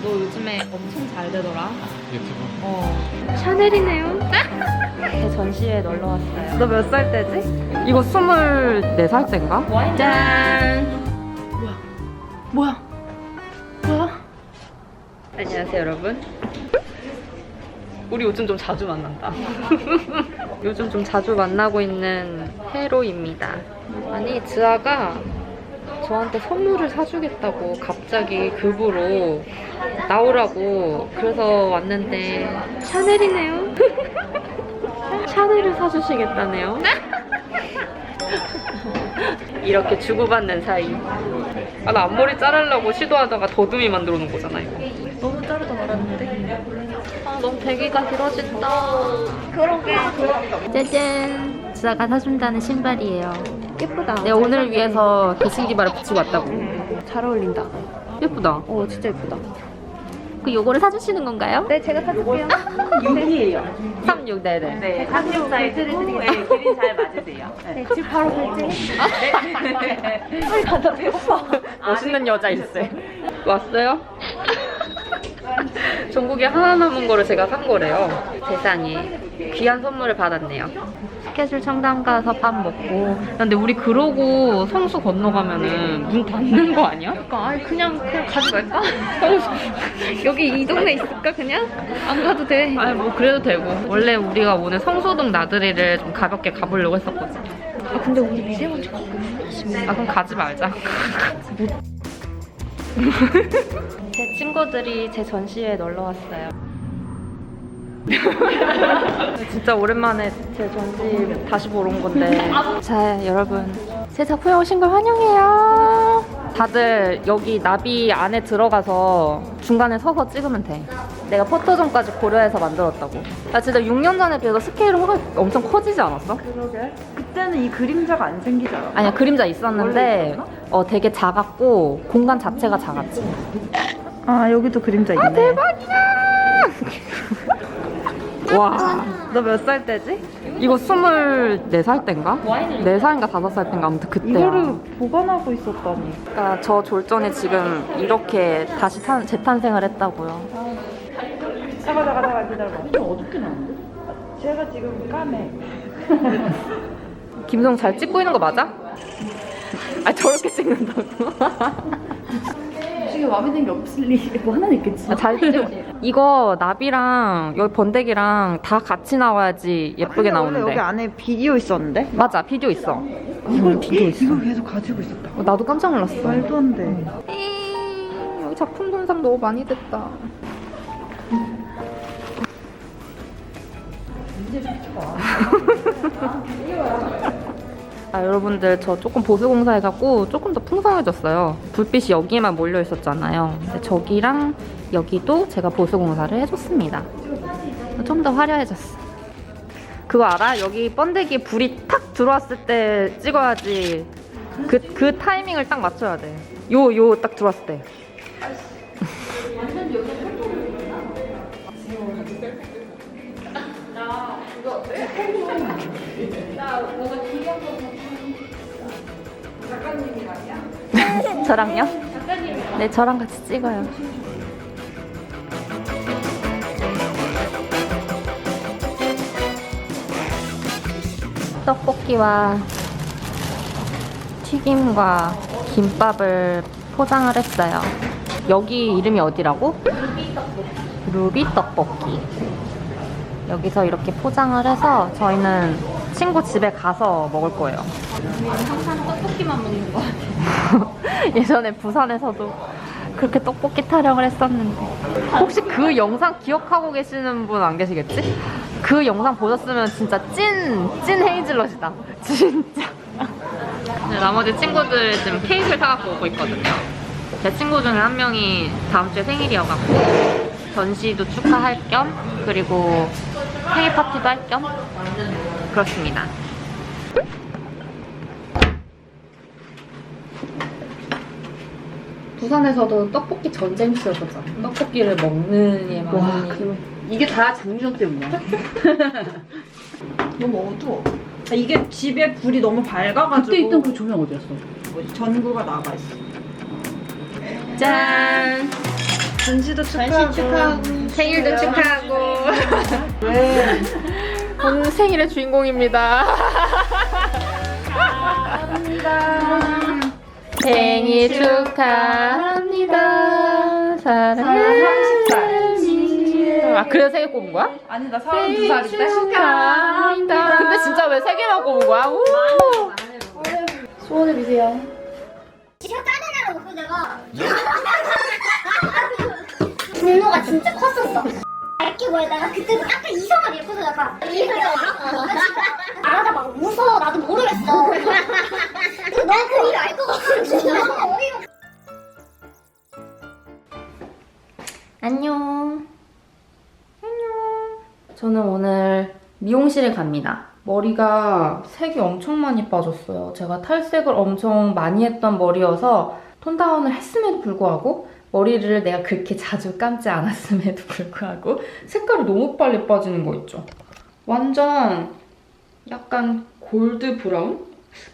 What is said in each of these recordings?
너 요즘에 엄청 잘 되더라. 유튜브? 샤넬이네요. 제 전시회에 놀러 왔어요. 너 몇 살 때지? 이거 24살 때인가? 짠! 뭐야? 안녕하세요, 여러분. 우리 요즘 좀 자주 만난다. 요즘 좀 자주 만나고 있는 헤로입니다. 아니, 지아가 저한테 선물을 사주겠다고 갑자기 급으로 나오라고 그래서 왔는데 샤넬이네요. 샤넬을 사주시겠다네요. 이렇게 주고받는 사이. 아, 나 앞머리 자르려고 시도하다가 더듬이 만들어 놓은 거잖아, 이거. 너무 자르다 말았는데. 아, 너무 대기가 길어진다. 그러게. 짜잔. 지아가 사준다는 신발이에요. 예쁘다. 내가 오늘 위해서 개신기발을 붙이고 왔다고. 잘 어울린다. 예쁘다. 진짜 예쁘다. 그 요거를 사주시는 건가요? 네, 제가 사줄게요. 6이에요. 36, 네네. 네, 36 사이즈고 네, 길이 잘 맞으세요. 네. 지금 바로 결제. 빨리 가자, 배고파. 멋있는 여자일세. 왔어요? 전국에 하나 남은 거를 제가 산 거래요. 세상에. 귀한 선물을 받았네요. 스케줄 청담 가서 밥 먹고. 근데 우리 그러고 성수 건너가면은 문 닫는 거 아니야? 아니, 그냥 가지 말까? 여기 이 동네 있을까, 그냥? 안 가도 돼. 아니 뭐 그래도 되고. 원래 우리가 오늘 성수동 나들이를 좀 가볍게 가보려고 했었거든. 근데 우리 미세먼지 갖고 있는 아 그럼 가지 말자. 제 친구들이 제 전시회에 놀러 왔어요. 진짜 오랜만에 제 전시 다시 보러 온 건데. 자, 여러분. 제 작품에 오신 걸 환영해요. 다들 여기 나비 안에 들어가서 중간에 서서 찍으면 돼. 내가 포토존까지 고려해서 만들었다고. 나 진짜 6년 전에 비해서 스케일이 엄청 커지지 않았어? 그러게. 그때는 이 그림자가 안 생기잖아. 아니야, 그림자 있었는데 되게 작았고 공간 자체가 작았지. 아, 여기도 그림자 있네. 대박이야! 와, 너 몇 살 때지? 이거 24살 땐가? 4살인가 5살 땐가 아무튼 그때야. 이거를 보관하고 있었다니. 그러니까 저 졸전에 지금 이렇게 다시 재탄생을 했다고요. 잠깐 기다려봐. 좀 어둡게 나는데? 제가 지금 까매. 김성 잘 찍고 있는 거 맞아? 아, 저렇게 찍는다고? 지금 마음에 드는 게 없을 리 뭐 하나 있겠지. 아, 잘 찍어. 이거 나비랑 여기 번데기랑 다 같이 나와야지 예쁘게 근데 원래 나오는데. 여기 안에 비디오 있었는데? 맞아, 비디오 있어. 이걸 비디오 있어. 이걸 계속 가지고 있었다. 나도 깜짝 놀랐어. 말도 안 돼. 여기 작품 손상 너무 많이 됐다. 아, 여러분들 저 조금 보수공사 해갖고 조금 더 풍성해졌어요. 불빛이 여기에만 몰려 있었잖아요. 근데 저기랑 여기도 제가 보수공사를 해줬습니다. 좀 더 화려해졌어. 그거 알아? 여기 번데기에 불이 탁 들어왔을 때 찍어야지. 그 타이밍을 딱 맞춰야 돼. 요 딱 들어왔을 때. 저랑요? 네, 저랑 같이 찍어요. 떡볶이와 튀김과 김밥을 포장을 했어요. 여기 이름이 어디라고? 루비 떡볶이. 여기서 이렇게 포장을 해서 저희는 친구 집에 가서 먹을 거예요. 항상 떡볶이만 먹는 거 같아요. 예전에 부산에서도 그렇게 떡볶이 타령을 했었는데 혹시 그 영상 기억하고 계시는 분 안 계시겠지? 그 영상 보셨으면 진짜 찐 헤이즐넛이다. 진짜. 네, 나머지 친구들 지금 케이크를 사갖고 오고 있거든요. 제 친구 중에 한 명이 다음 주에 생일이어갖고 전시도 축하할 겸 그리고 생일 파티도 할 겸 그렇습니다. 부산에서도 떡볶이 전쟁 치렀었잖아. 떡볶이를 먹는 얘만. 와, 이게 다 장유정 때문이야. 너무 어두워. 이게 집에 불이 너무 밝아가지고. 그때 있던 그 조명 어디였어? 뭐지? 전구가 나가 있어. 짠! 전시도 축하하고. 생일도 축하하고. 왜? 오늘 생일의 주인공입니다. 생일 축하합니다. 사랑하는 30살. 아, 그래서 3개 꼽은 거야? 아니 나 32살인데. 축하합니다. 근데 진짜 왜 3개만 꼽은 거야? 우! 소원을 비세요. 제가 짜증나고 그 내가 분노가 진짜 컸었어. 알게 뭐야 내가 그때도 약간 이성을 잃고서 약간 이성을 알아다 막 웃어 나도 모르겠어. 넌 그 일 알 것 같아. 어이가 안녕. 저는 오늘 미용실에 갑니다. 머리가 색이 엄청 많이 빠졌어요. 제가 탈색을 엄청 많이 했던 머리여서 톤다운을 했음에도 불구하고 머리를 내가 그렇게 자주 감지 않았음에도 불구하고 색깔이 너무 빨리 빠지는 거 있죠? 완전 약간 골드 브라운?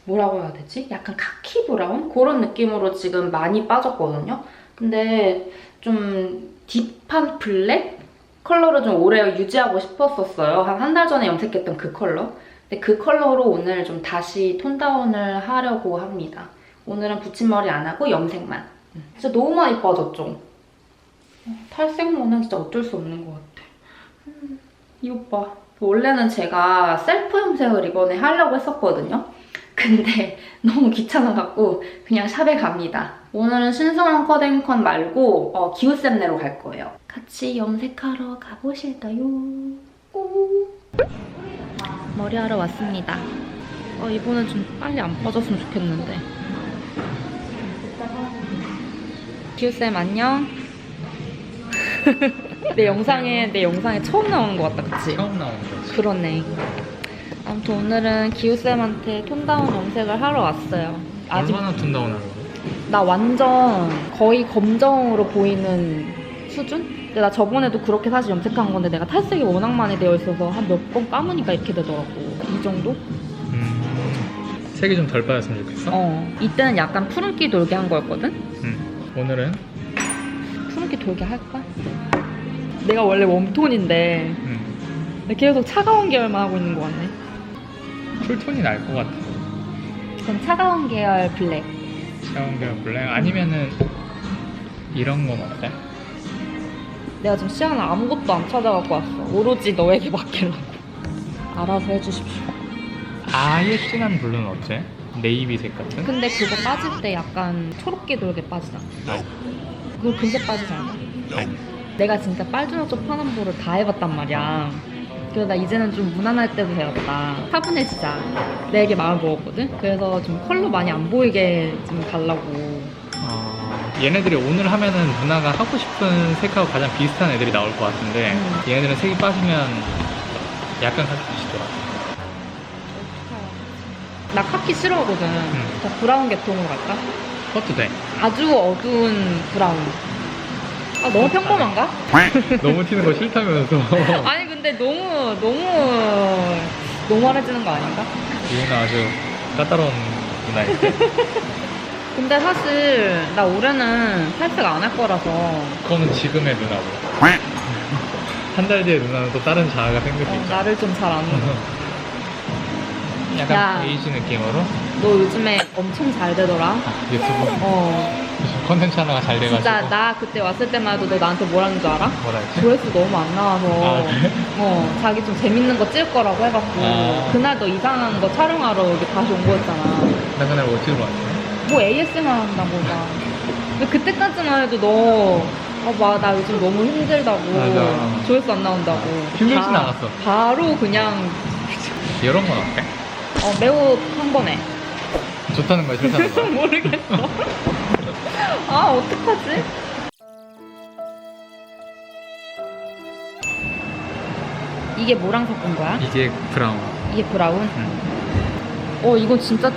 뭐라고 해야 되지? 약간 카키 브라운? 그런 느낌으로 지금 많이 빠졌거든요. 근데 좀 딥한 블랙? 컬러를 좀 오래 유지하고 싶었었어요. 한 달 전에 염색했던 그 컬러. 근데 그 컬러로 오늘 좀 다시 톤다운을 하려고 합니다. 오늘은 붙임머리 안 하고 염색만. 진짜 너무 많이 빠졌죠? 탈색모는 진짜 어쩔 수 없는 것 같아. 이 오빠. 원래는 제가 셀프 염색을 이번에 하려고 했었거든요. 근데 너무 귀찮아갖고 그냥 샵에 갑니다. 오늘은 신성한 컷앤컷 말고 기우쌤네로 갈 거예요. 같이 염색하러 가보실까요? 오. 머리하러 왔습니다. 이번엔 좀 빨리 안 빠졌으면 좋겠는데. 기우쌤 안녕? 내 영상에 처음 나오는 것 같다, 그치? 처음 나온 거지. 그러네. 아무튼 오늘은 기우쌤한테 톤다운 염색을 하러 왔어요. 아직 얼마나 톤다운 하려고? 나 완전 거의 검정으로 보이는 수준? 근데 나 저번에도 그렇게 사실 염색한 건데 내가 탈색이 워낙 많이 되어 있어서 한 몇 번 감으니까 이렇게 되더라고. 이 정도? 색이 좀 덜 빠졌으면 좋겠어? 이때는 약간 푸른기 돌게 한 거였거든? 오늘은? 푸른기 돌게 할까? 내가 원래 웜톤인데 계속 차가운 계열만 하고 있는 거 같네. 쿨톤이 날 것 같아. 그럼 차가운 계열 블랙. 차가운 계열 블랙? 아니면은 이런 건 어때? 내가 지금 시간을 아무것도 안 찾아갖고 왔어. 오로지 너에게 맡기려고. 알아서 해주십시오. 아예 진한 블루는 어때? 네이비색 같은? 근데 그거 빠질 때 약간 초록기 돌게 빠지잖아. 아니. 그거 금세 빠지잖아. 아니. 내가 진짜 빨주노초 파남보를 다 해봤단 말이야. 그래서 나 이제는 좀 무난할 때도 되었다. 차분해지자. 내게 마음 먹었거든? 그래서 좀 컬러 많이 안 보이게 좀 달라고. 얘네들이 오늘 하면은 누나가 하고 싶은 색하고 가장 비슷한 애들이 나올 것 같은데 얘네들은 색이 빠지면 약간 가끔씩더라. 나 카키 싫어하거든. 자, 브라운 계통으로 갈까? 그것도 돼. 아주 어두운 브라운. 너무 평범한가? 너무 튀는 거 싫다면서. 아니 근데 너무 너무해지는 거 아닌가? 이 누나 아주 까다로운 누나인데. 근데 사실 나 올해는 탈색 안 할 거라서. 그거는 지금의 누나고. 한 달 뒤에 누나는 또 다른 자아가 생길 수 있잖아. 나를 좀 잘 아는. 약간 야. 베이지 느낌으로. 너 요즘에 엄청 잘 되더라. 유튜브 요즘 컨텐츠 하나가 잘 돼가지고. 진짜 나 그때 왔을 때만 해도 너 나한테 뭐라는 줄 알아? 뭐라 했지? 조회수 너무 안 나와서 그래? 자기 좀 재밌는 거 찍을 거라고 해갖고 그날 너 이상한 거 촬영하러 여기 다시 온 거였잖아. 나 그날 어떻게 들어왔지? 뭐 ASMR 한다고 막. 근데 그때까지만 해도 너 나 요즘 너무 힘들다고. 맞아. 조회수 안 나온다고. 힘들진 않았어. 바로 그냥 이런 건 어때? 매우 평범해. 좋다는 거야, 싫다는 거야? 모르겠어. 어떡하지? 이게 뭐랑 섞은 거야? 이게 브라운. 이게 브라운? 이건 진짜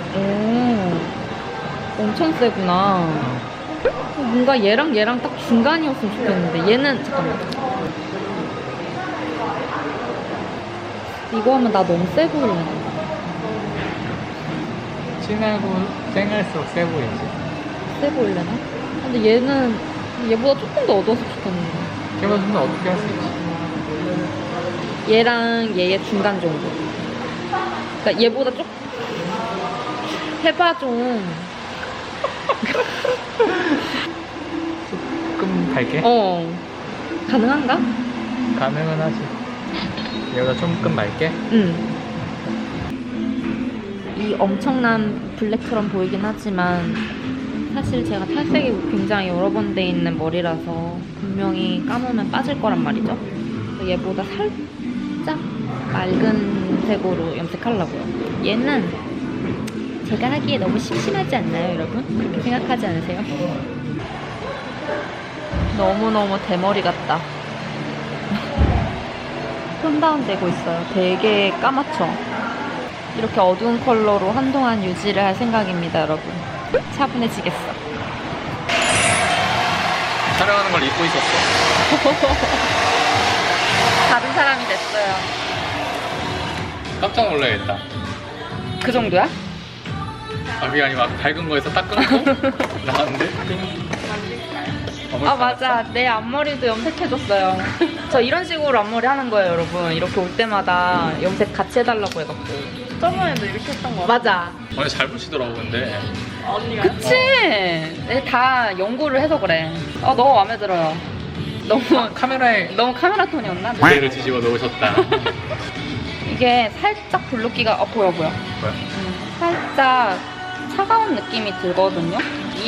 엄청 세구나. 뭔가 얘랑 딱 중간이었으면 좋겠는데 얘는 잠깐만. 이거 하면 나 너무 세 보이네. 진하고 쨍할수록 세 보이지. 세 보이려나? 근데 얘는 얘보다 조금 더 어두워서 좋겠는데. 걔만 좀 더 어떻게 할 수 있지? 얘랑 얘의 중간 정도. 그러니까 얘보다 좀 해봐 좀. 조금 밝게? 가능한가? 가능은 하지. 얘보다 조금 맑게? 응. 이 엄청난 블랙처럼 보이긴 하지만 사실 제가 탈색이 굉장히 여러 번 돼 있는 머리라서 분명히 감으면 빠질 거란 말이죠. 그래서 얘보다 살짝 맑은 색으로 염색하려고요. 얘는 제가 하기에 너무 심심하지 않나요, 여러분? 그렇게 생각하지 않으세요? 너무너무 대머리 같다. 톤다운 되고 있어요. 되게 까맣죠? 이렇게 어두운 컬러로 한동안 유지를 할 생각입니다, 여러분. 차분해지겠어. 촬영하는 걸 잊고 있었어? 다른 사람이 됐어요. 깜짝 놀라겠다. 그 정도야? 아, 그게 아니고 밝은 거에서 딱 끊고 나왔는데 아, 맞아. 내 앞머리도 염색해줬어요. 저 이런 식으로 앞머리 하는 거예요, 여러분. 이렇게 올 때마다 염색 같이 해달라고 해갖고. 저번에도 이렇게 했던 거 맞아. 오늘 잘 붙이더라고 근데. 그치? 다 연구를 해서 그래. 너무 마음에 들어요. 너무 카메라에 카메라 톤이었나? 그대로 뒤집어 놓으셨다. 이게 살짝 블루기가 보여. 뭐야? 살짝 차가운 느낌이 들거든요.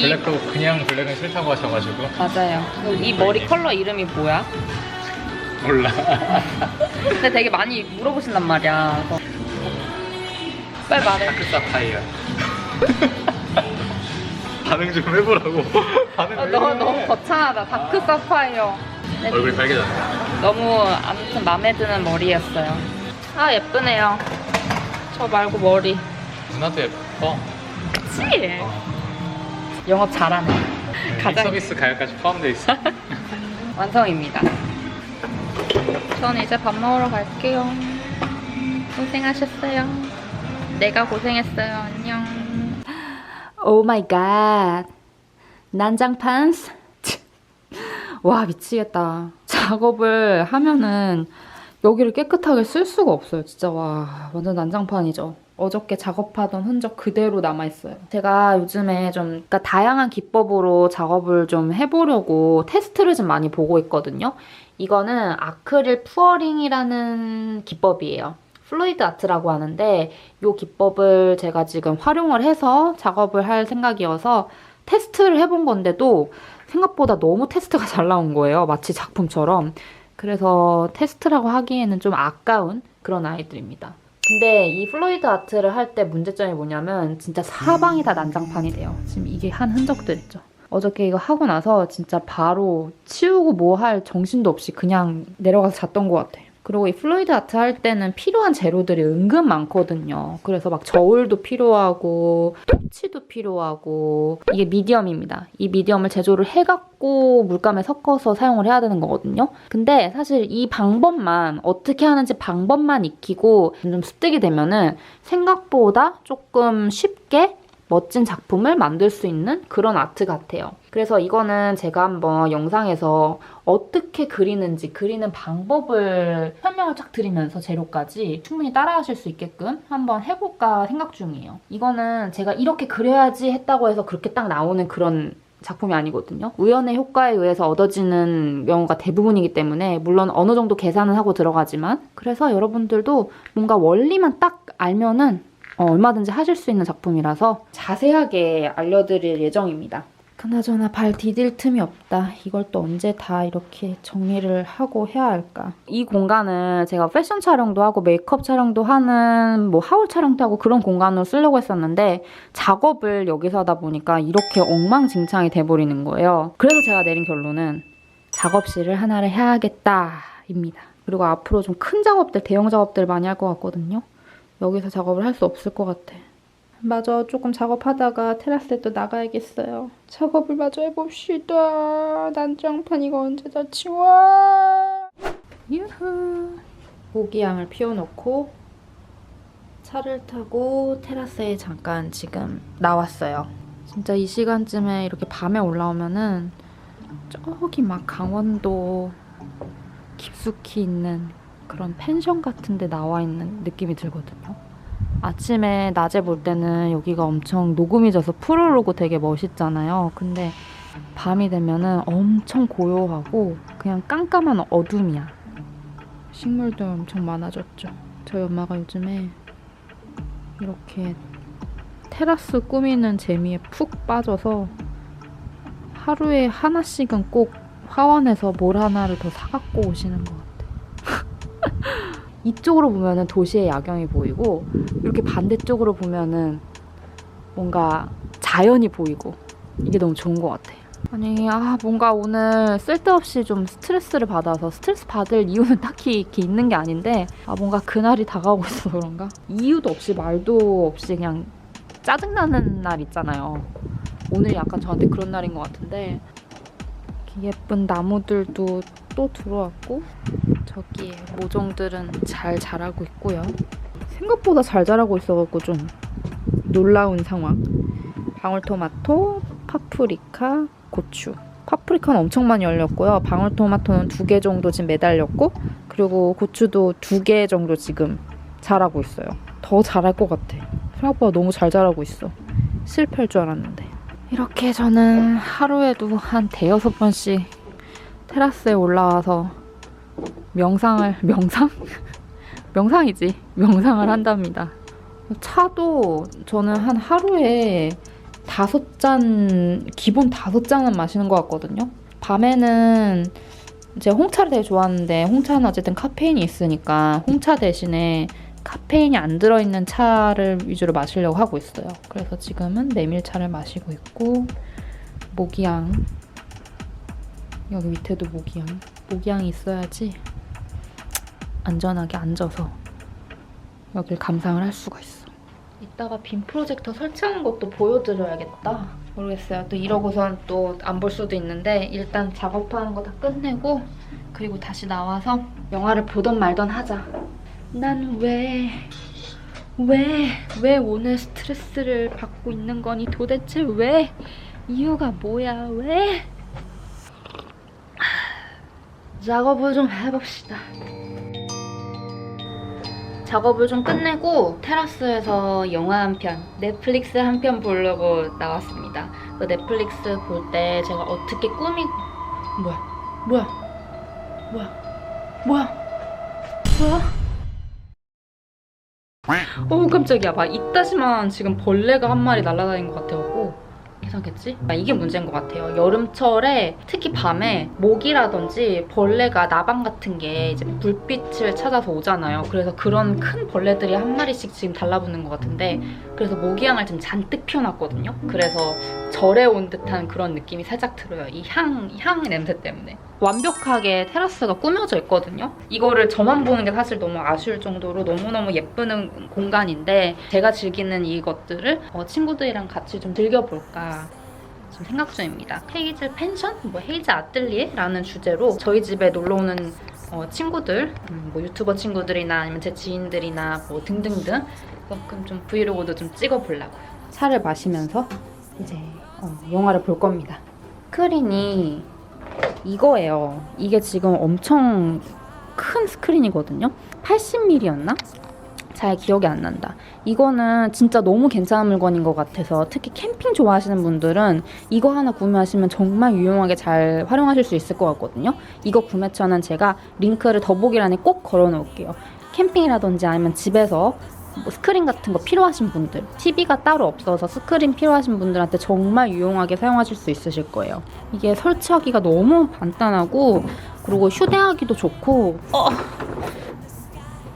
블랙도 그냥 블랙은 싫다고 하셔가지고. 맞아요. 이 머리 컬러 이름이 뭐야? 몰라. 근데 되게 많이 물어보신단 말이야. 그래서 빨리 말해. 다크 사파이어. 반응 좀 해보라고. 반응 너무 거창하다. 다크 사파이어. 네, 얼굴이 빨개졌네. 너무 아무튼 마음에 드는 머리였어요. 아, 예쁘네요. 저 말고 머리. 누나도 예뻐. 그치? 영업 잘하네. 가장 서비스 가격까지 포함되어 있어. 완성입니다. 전 이제 밥 먹으러 갈게요. 고생하셨어요. 내가 고생했어요. 안녕. 오 마이 갓. 난장판스. 와, 미치겠다. 작업을 하면은 여기를 깨끗하게 쓸 수가 없어요. 진짜 와, 완전 난장판이죠. 어저께 작업하던 흔적 그대로 남아있어요. 제가 요즘에 좀 그러니까 다양한 기법으로 작업을 좀 해보려고 테스트를 좀 많이 보고 있거든요. 이거는 아크릴 푸어링이라는 기법이에요. 플루이드 아트라고 하는데 이 기법을 제가 지금 활용을 해서 작업을 할 생각이어서 테스트를 해본 건데도 생각보다 너무 테스트가 잘 나온 거예요. 마치 작품처럼. 그래서 테스트라고 하기에는 좀 아까운 그런 아이들입니다. 근데 이 플루이드 아트를 할 때 문제점이 뭐냐면 진짜 사방이 다 난장판이 돼요. 지금 이게 한 흔적들 있죠. 어저께 이거 하고 나서 진짜 바로 치우고 뭐 할 정신도 없이 그냥 내려가서 잤던 것 같아요. 그리고 이 플루이드 아트 할 때는 필요한 재료들이 은근 많거든요. 그래서 막 저울도 필요하고 토치도 필요하고 이게 미디엄입니다. 이 미디엄을 제조를 해갖고 물감에 섞어서 사용을 해야 되는 거거든요. 근데 사실 이 방법만 어떻게 하는지 방법만 익히고 좀 습득이 되면은 생각보다 조금 쉽게 멋진 작품을 만들 수 있는 그런 아트 같아요. 그래서 이거는 제가 한번 영상에서 어떻게 그리는지 그리는 방법을 설명을 쫙 드리면서 재료까지 충분히 따라하실 수 있게끔 한번 해볼까 생각 중이에요. 이거는 제가 이렇게 그려야지 했다고 해서 그렇게 딱 나오는 그런 작품이 아니거든요. 우연의 효과에 의해서 얻어지는 경우가 대부분이기 때문에 물론 어느 정도 계산은 하고 들어가지만 그래서 여러분들도 뭔가 원리만 딱 알면은 얼마든지 하실 수 있는 작품이라서 자세하게 알려드릴 예정입니다. 그나저나 발 디딜 틈이 없다. 이걸 또 언제 다 이렇게 정리를 하고 해야 할까. 이 공간은 제가 패션 촬영도 하고 메이크업 촬영도 하는 뭐 하울 촬영도 하고 그런 공간으로 쓰려고 했었는데 작업을 여기서 하다 보니까 이렇게 엉망진창이 돼버리는 거예요. 그래서 제가 내린 결론은 작업실을 하나를 해야겠다입니다. 그리고 앞으로 좀 큰 작업들, 대형 작업들 많이 할 것 같거든요. 여기서 작업을 할 수 없을 것 같아. 마저 조금 작업하다가 테라스에 또 나가야겠어요. 작업을 마저 해봅시다. 난장판 이거 언제 다 치워? 유후. 모기향을 피워놓고 차를 타고 테라스에 잠깐 지금 나왔어요. 진짜 이 시간쯤에 이렇게 밤에 올라오면은 저기 막 강원도 깊숙이 있는 그런 펜션 같은 데 나와 있는 느낌이 들거든요. 아침에 낮에 볼 때는 여기가 엄청 녹음이 져서 푸르르고 되게 멋있잖아요. 근데 밤이 되면은 엄청 고요하고 그냥 깜깜한 어둠이야. 식물도 엄청 많아졌죠. 저희 엄마가 요즘에 이렇게 테라스 꾸미는 재미에 푹 빠져서 하루에 하나씩은 꼭 화원에서 뭘 하나를 더 사갖고 오시는 것 같아요. 이쪽으로 보면은 도시의 야경이 보이고 이렇게 반대쪽으로 보면은 뭔가 자연이 보이고 이게 너무 좋은 것 같아요. 아니 뭔가 오늘 쓸데없이 좀 스트레스를 받아서 스트레스 받을 이유는 딱히 이렇게 있는 게 아닌데 뭔가 그날이 다가오고 있어서 그런가? 이유도 없이 말도 없이 그냥 짜증나는 날 있잖아요. 오늘 약간 저한테 그런 날인 것 같은데 예쁜 나무들도 또 들어왔고 저기에 모종들은 잘 자라고 있고요. 생각보다 잘 자라고 있어갖고 좀 놀라운 상황. 방울토마토, 파프리카, 고추. 파프리카는 엄청 많이 열렸고요. 방울토마토는 2개 정도 지금 매달렸고 그리고 고추도 2개 정도 지금 자라고 있어요. 더 자랄 것 같아. 생각보다 너무 잘 자라고 있어. 실패할 줄 알았는데. 이렇게 저는 하루에도 한 5-6번씩 테라스에 올라와서 명상을 한답니다. 차도 저는 한 하루에 5잔, 기본 5잔은 마시는 것 같거든요. 밤에는 제가 홍차를 되게 좋아하는데 홍차는 어쨌든 카페인이 있으니까 홍차 대신에 카페인이 안 들어있는 차를 위주로 마시려고 하고 있어요. 그래서 지금은 메밀차를 마시고 있고 모기향, 여기 밑에도 모기향이 있어야지 안전하게 앉아서 여길 감상을 할 수가 있어. 이따가 빔 프로젝터 설치하는 것도 보여드려야겠다. 모르겠어요. 또 이러고선 또 안 볼 수도 있는데 일단 작업하는 거 다 끝내고 그리고 다시 나와서 영화를 보던 말던 하자. 난 왜 오늘 스트레스를 받고 있는 거니? 도대체 왜? 이유가 뭐야? 왜? 작업을 좀 해봅시다. 작업을 좀 끝내고 테라스에서 영화 한 편, 넷플릭스 한 편 보려고 나왔습니다. 그 넷플릭스 볼 때 제가 어떻게 뭐야? 깜짝이야. 막 이따시만 지금 벌레가 한 마리 날아다닌 것 같아갖고 괜찮겠지? 이게 문제인 것 같아요. 여름철에 특히 밤에 모기라든지 벌레가 나방 같은 게 이제 불빛을 찾아서 오잖아요. 그래서 그런 큰 벌레들이 한 마리씩 지금 달라붙는 것 같은데 그래서 모기향을 지금 잔뜩 피워놨거든요. 그래서 절에 온 듯한 그런 느낌이 살짝 들어요. 이 향 냄새 때문에. 완벽하게 테라스가 꾸며져 있거든요. 이거를 저만 보는 게 사실 너무 아쉬울 정도로 너무너무 예쁜 공간인데 제가 즐기는 이것들을 친구들이랑 같이 좀 즐겨볼까 지금 생각 중입니다. 헤이즐 펜션? 헤이즐 아뜰리에라는 주제로 저희 집에 놀러오는 친구들, 유튜버 친구들이나 아니면 제 지인들이나 등등등 조금 좀 브이로그도 좀 찍어보려고요. 차를 마시면서 이제 영화를 볼 겁니다. 스크린이 이거예요. 이게 지금 엄청 큰 스크린이거든요. 80mm였나? 잘 기억이 안 난다. 이거는 진짜 너무 괜찮은 물건인 것 같아서 특히 캠핑 좋아하시는 분들은 이거 하나 구매하시면 정말 유용하게 잘 활용하실 수 있을 것 같거든요. 이거 구매처는 제가 링크를 더보기란에 꼭 걸어 놓을게요. 캠핑이라든지 아니면 집에서 스크린 같은 거 필요하신 분들, TV가 따로 없어서 스크린 필요하신 분들한테 정말 유용하게 사용하실 수 있으실 거예요. 이게 설치하기가 너무 간단하고 그리고 휴대하기도 좋고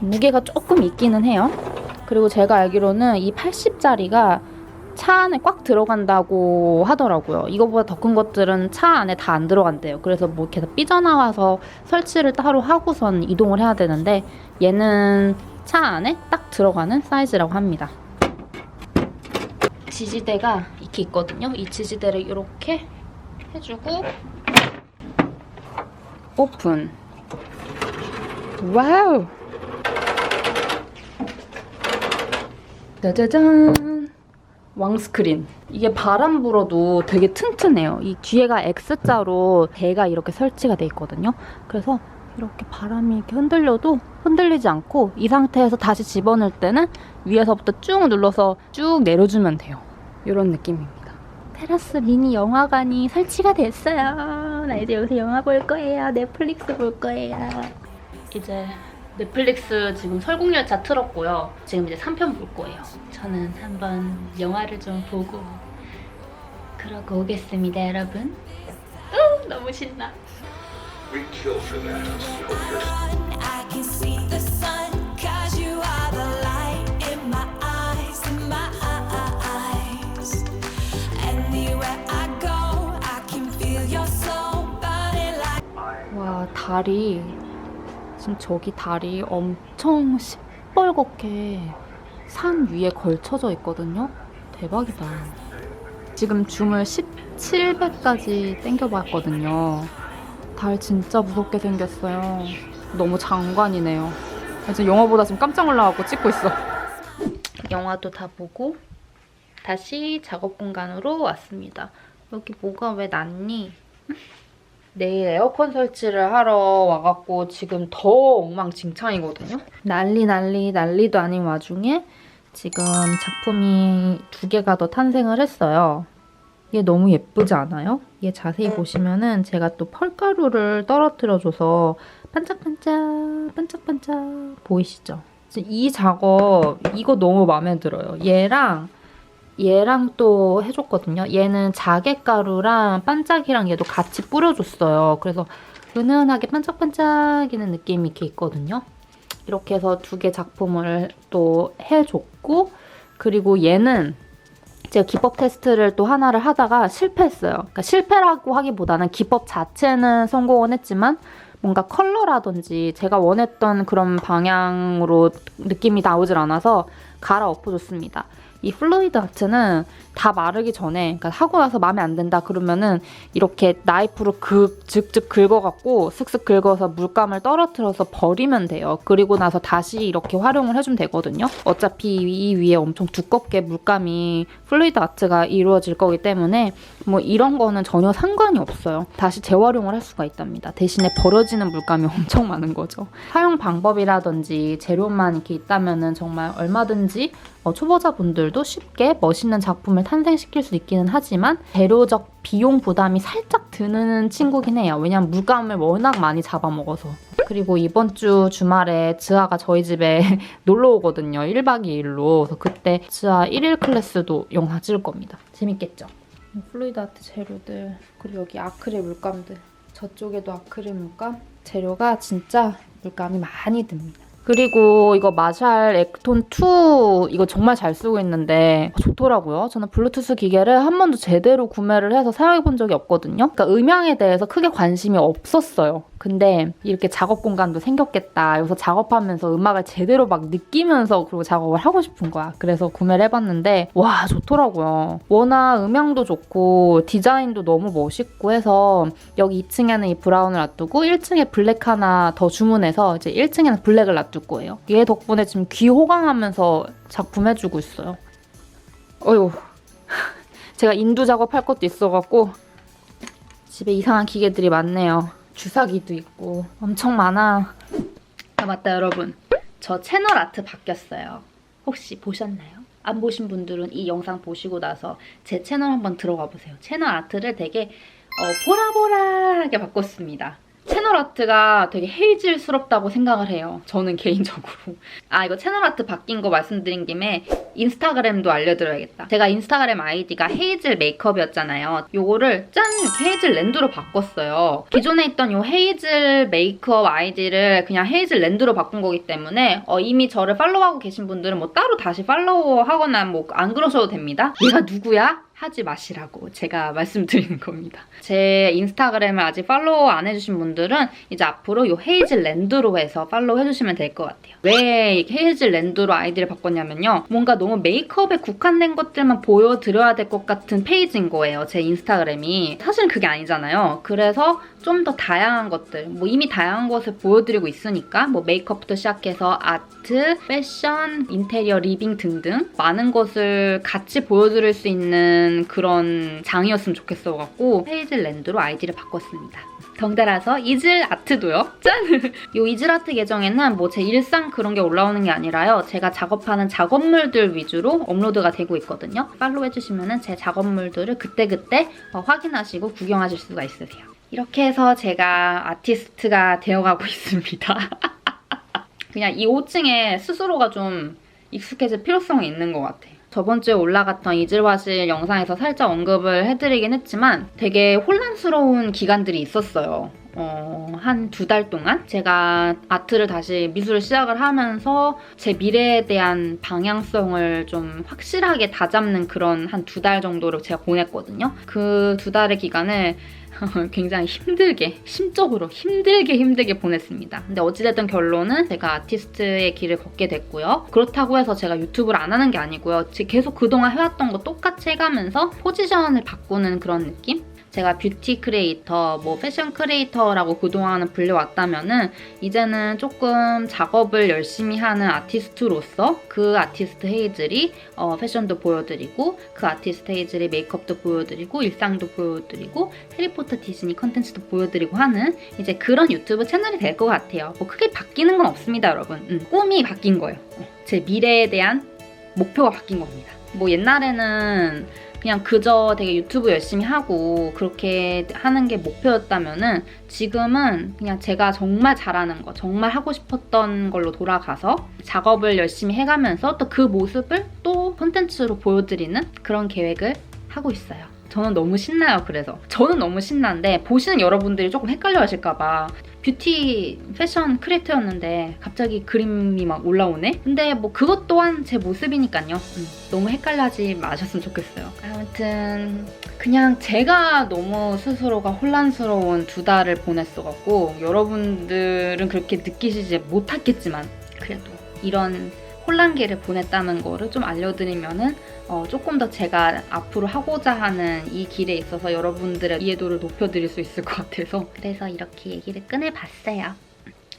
무게가 조금 있기는 해요. 그리고 제가 알기로는 이 80짜리가 차 안에 꽉 들어간다고 하더라고요. 이거보다 더 큰 것들은 차 안에 다 안 들어간대요. 그래서 이렇게 삐져나와서 설치를 따로 하고선 이동을 해야 되는데 얘는 차 안에 딱 들어가는 사이즈라고 합니다. 지지대가 이렇게 있거든요. 이 지지대를 이렇게 해주고 오픈. 와우! 짜자잔! 왕스크린. 이게 바람 불어도 되게 튼튼해요. 이 뒤에가 X자로 대가 이렇게 설치가 돼 있거든요. 그래서 이렇게 바람이 이렇게 흔들려도 흔들리지 않고 이 상태에서 다시 집어넣을 때는 위에서부터 쭉 눌러서 쭉 내려주면 돼요. 이런 느낌입니다. 테라스 미니 영화관이 설치가 됐어요. 나 이제 여기서 영화 볼 거예요. 넷플릭스 볼 거예요. 이제 넷플릭스 지금 설국열차 틀었고요. 지금 이제 3편 볼 거예요. 저는 한번 영화를 좀 보고 그러고 오겠습니다, 여러분. 너무 신나. We kill for that. I can see the sun, 'cause you are the light in my eyes, in my eyes. Anywhere I go, I can feel your soul burning like. 와, 달이 지금 저기 달이 엄청 시뻘겋게 산 위에 걸쳐져 있거든요. 대박이다. 지금 줌을 17배까지 당겨봤거든요. 달 진짜 무섭게 생겼어요. 너무 장관이네요. 지금 영화보다 지금 깜짝 놀라갖고 찍고 있어. 영화도 다 보고 다시 작업 공간으로 왔습니다. 여기 뭐가 왜 났니? 내일 에어컨 설치를 하러 와갖고 지금 더 엉망진창이거든요. 난리도 아닌 와중에 지금 작품이 2개가 더 탄생을 했어요. 얘 너무 예쁘지 않아요? 얘 자세히 보시면은 제가 또 펄가루를 떨어뜨려줘서 반짝반짝 보이시죠? 이 작업 이거 너무 마음에 들어요. 얘랑 또 해줬거든요. 얘는 자개가루랑 반짝이랑 얘도 같이 뿌려줬어요. 그래서 은은하게 반짝반짝이는 느낌이 이렇게 있거든요. 이렇게 해서 2개 작품을 또 해줬고, 그리고 얘는 제가 기법 테스트를 또 하나를 하다가 실패했어요. 그러니까 실패라고 하기보다는 기법 자체는 성공은 했지만 뭔가 컬러라든지 제가 원했던 그런 방향으로 느낌이 나오질 않아서 갈아엎어줬습니다. 이 플루이드 아트는 다 마르기 전에, 그러니까 하고 나서 마음에 안 든다 그러면은 이렇게 나이프로 즉즉 긁어갖고 슥슥 긁어서 물감을 떨어뜨려서 버리면 돼요. 그리고 나서 다시 이렇게 활용을 해주면 되거든요. 어차피 이 위에 엄청 두껍게 물감이 플루이드 아트가 이루어질 거기 때문에 뭐 이런 거는 전혀 상관이 없어요. 다시 재활용을 할 수가 있답니다. 대신에 버려지는 물감이 엄청 많은 거죠. 사용 방법이라든지 재료만 이렇게 있다면은 정말 얼마든지 초보자분들도 쉽게 멋있는 작품을 탄생시킬 수 있기는 하지만 재료적 비용 부담이 살짝 드는 친구긴 해요. 왜냐면 물감을 워낙 많이 잡아먹어서. 그리고 이번 주 주말에 지아가 저희 집에 놀러 오거든요. 1박 2일로. 그래서 그때 지아 1일 클래스도 영상 찍을 겁니다. 재밌겠죠? 플루이드 아트 재료들, 그리고 여기 아크릴 물감들, 저쪽에도 아크릴 물감. 재료가 진짜 물감이 많이 듭니다. 그리고 이거 마샬 액톤 2 이거 정말 잘 쓰고 있는데 좋더라고요. 저는 블루투스 기계를 한 번도 제대로 구매를 해서 사용해본 적이 없거든요. 그러니까 음향에 대해서 크게 관심이 없었어요. 근데 이렇게 작업 공간도 생겼겠다. 여기서 작업하면서 음악을 제대로 막 느끼면서 그리고 작업을 하고 싶은 거야. 그래서 구매를 해봤는데 와, 좋더라고요. 워낙 음향도 좋고 디자인도 너무 멋있고 해서 여기 2층에는 이 브라운을 놔두고 1층에 블랙 하나 더 주문해서 이제 1층에는 블랙을 놔둘 거예요. 얘 덕분에 지금 귀 호강하면서 작품해주고 있어요. 어휴, 제가 인두 작업할 것도 있어갖고 집에 이상한 기계들이 많네요. 주사기도 있고 엄청 많아. 아, 맞다 여러분, 저 채널 아트 바뀌었어요. 혹시 보셨나요? 안 보신 분들은 이 영상 보시고 나서 제 채널 한번 들어가 보세요. 채널 아트를 되게 보라보라하게 바꿨습니다. 채널 아트가 되게 헤이즐스럽다고 생각을 해요. 저는 개인적으로. 아, 이거 채널 아트 바뀐 거 말씀드린 김에 인스타그램도 알려드려야겠다. 제가 인스타그램 아이디가 헤이즐 메이크업이었잖아요. 요거를 짠! 이렇게 헤이즐 랜드로 바꿨어요. 기존에 있던 요 헤이즐 메이크업 아이디를 그냥 헤이즐 랜드로 바꾼 거기 때문에 이미 저를 팔로우하고 계신 분들은 뭐 따로 다시 팔로우하거나 뭐 안 그러셔도 됩니다. 얘가 누구야? 하지 마시라고 제가 말씀드리는 겁니다. 제 인스타그램을 아직 팔로우 안 해주신 분들은 이제 앞으로 이 헤이즐 랜드로 해서 팔로우 해주시면 될 것 같아요. 왜 헤이즐 랜드로 아이디를 바꿨냐면요. 뭔가 너무 메이크업에 국한된 것들만 보여드려야 될 것 같은 페이지인 거예요. 제 인스타그램이. 사실은 그게 아니잖아요. 그래서 좀 더 다양한 것들, 뭐 이미 다양한 것을 보여드리고 있으니까 뭐 메이크업부터 시작해서 아트, 패션, 인테리어, 리빙 등등 많은 것을 같이 보여드릴 수 있는 그런 장이었으면 좋겠어갖고 헤이즐랜드로 아이디를 바꿨습니다. 덩달아서 이즐 아트도요. 짠! 이 이즐 아트 계정에는 뭐 제 일상 그런 게 올라오는 게 아니라요. 제가 작업하는 작업물들 위주로 업로드가 되고 있거든요. 팔로우 해주시면 제 작업물들을 그때그때 확인하시고 구경하실 수가 있으세요. 이렇게 해서 제가 아티스트가 되어가고 있습니다. 그냥 이 5층에 스스로가 좀 익숙해질 필요성이 있는 것 같아요. 저번 주에 올라갔던 이즐화실 영상에서 살짝 언급을 해드리긴 했지만 되게 혼란스러운 기간들이 있었어요. 한 2달 동안 제가 아트를 다시 미술을 시작을 하면서 제 미래에 대한 방향성을 좀 확실하게 다잡는 그런 한 2달 정도를 제가 보냈거든요. 그 2달의 기간을 굉장히 힘들게, 심적으로 힘들게 보냈습니다. 근데 어찌됐든 결론은 제가 아티스트의 길을 걷게 됐고요. 그렇다고 해서 제가 유튜브를 안 하는 게 아니고요. 계속 그동안 해왔던 거 똑같이 해가면서 포지션을 바꾸는 그런 느낌? 제가 뷰티 크리에이터, 뭐 패션 크리에이터라고 그동안은 불려왔다면은 이제는 조금 작업을 열심히 하는 아티스트로서 그 아티스트 헤이즐이 패션도 보여드리고 그 아티스트 헤이즐이 메이크업도 보여드리고 일상도 보여드리고 해리포터 디즈니 컨텐츠도 보여드리고 하는 이제 그런 유튜브 채널이 될 것 같아요. 뭐 크게 바뀌는 건 없습니다, 여러분. 꿈이 바뀐 거예요. 제 미래에 대한 목표가 바뀐 겁니다. 뭐 옛날에는 그냥 그저 되게 유튜브 열심히 하고 그렇게 하는 게 목표였다면은 지금은 그냥 제가 정말 잘하는 거, 정말 하고 싶었던 걸로 돌아가서 작업을 열심히 해가면서 또 그 모습을 또 콘텐츠로 보여드리는 그런 계획을 하고 있어요. 저는 너무 신나요. 그래서 저는 너무 신나는데 보시는 여러분들이 조금 헷갈려 하실까봐 뷰티 패션 크리에이터였는데 갑자기 그림이 막 올라오네? 근데 뭐 그것 또한 제 모습이니까요. 너무 헷갈려하지 마셨으면 좋겠어요. 아무튼 그냥 제가 너무 스스로가 혼란스러운 2달을 보냈어갖고 여러분들은 그렇게 느끼시지 못했겠지만 그래도 이런 혼란기를 보냈다는 거를 좀 알려드리면은 조금 더 제가 앞으로 하고자 하는 이 길에 있어서 여러분들의 이해도를 높여드릴 수 있을 것 같아서 그래서 이렇게 얘기를 꺼내봤어요.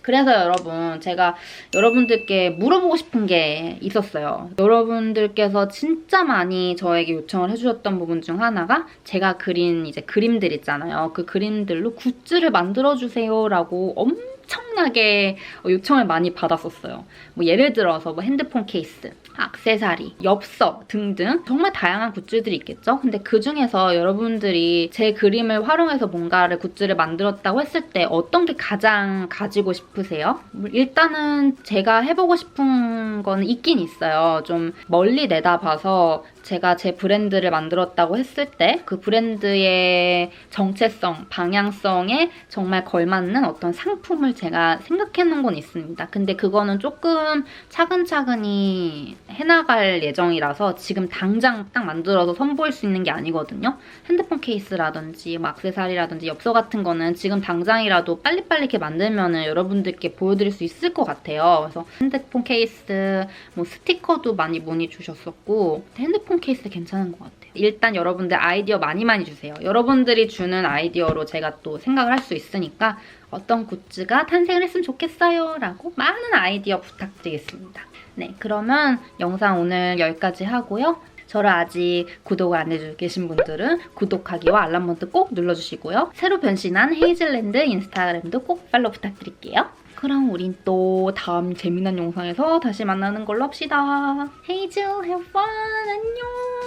그래서 여러분 제가 여러분들께 물어보고 싶은 게 있었어요. 여러분들께서 진짜 많이 저에게 요청을 해주셨던 부분 중 하나가 제가 그린 이제 그림들 있잖아요. 그 그림들로 굿즈를 만들어주세요 라고 엄청나게 요청을 많이 받았었어요. 뭐 예를 들어서 뭐 핸드폰 케이스, 액세서리, 엽서 등등 정말 다양한 굿즈들이 있겠죠? 근데 그 중에서 여러분들이 제 그림을 활용해서 뭔가를 굿즈를 만들었다고 했을 때 어떤 게 가장 가지고 싶으세요? 일단은 제가 해보고 싶은 거는 있긴 있어요. 좀 멀리 내다봐서 제가 제 브랜드를 만들었다고 했을 때 그 브랜드의 정체성, 방향성에 정말 걸맞는 어떤 상품을 제가 생각해놓은 건 있습니다. 근데 그거는 조금 차근차근히 해나갈 예정이라서 지금 당장 딱 만들어서 선보일 수 있는 게 아니거든요. 핸드폰 케이스라든지 뭐 액세서리라든지 엽서 같은 거는 지금 당장이라도 빨리빨리 이렇게 만들면은 여러분들께 보여드릴 수 있을 것 같아요. 그래서 핸드폰 케이스, 뭐 스티커도 많이 문의 주셨었고 핸드폰 케이스 괜찮은 것 같아요. 일단 여러분들 아이디어 많이 주세요. 여러분들이 주는 아이디어로 제가 또 생각을 할 수 있으니까 어떤 굿즈가 탄생을 했으면 좋겠어요 라고 많은 아이디어 부탁드리겠습니다. 네, 그러면 영상 오늘 여기까지 하고요. 저를 아직 구독을 안 해주고 계신 분들은 구독하기와 알람 버튼 꼭 눌러주시고요. 새로 변신한 헤이즐랜드 인스타그램도 꼭 팔로우 부탁드릴게요. 그럼 우린 또 다음 재미난 영상에서 다시 만나는 걸로 합시다. 헤이즐, have fun! 안녕!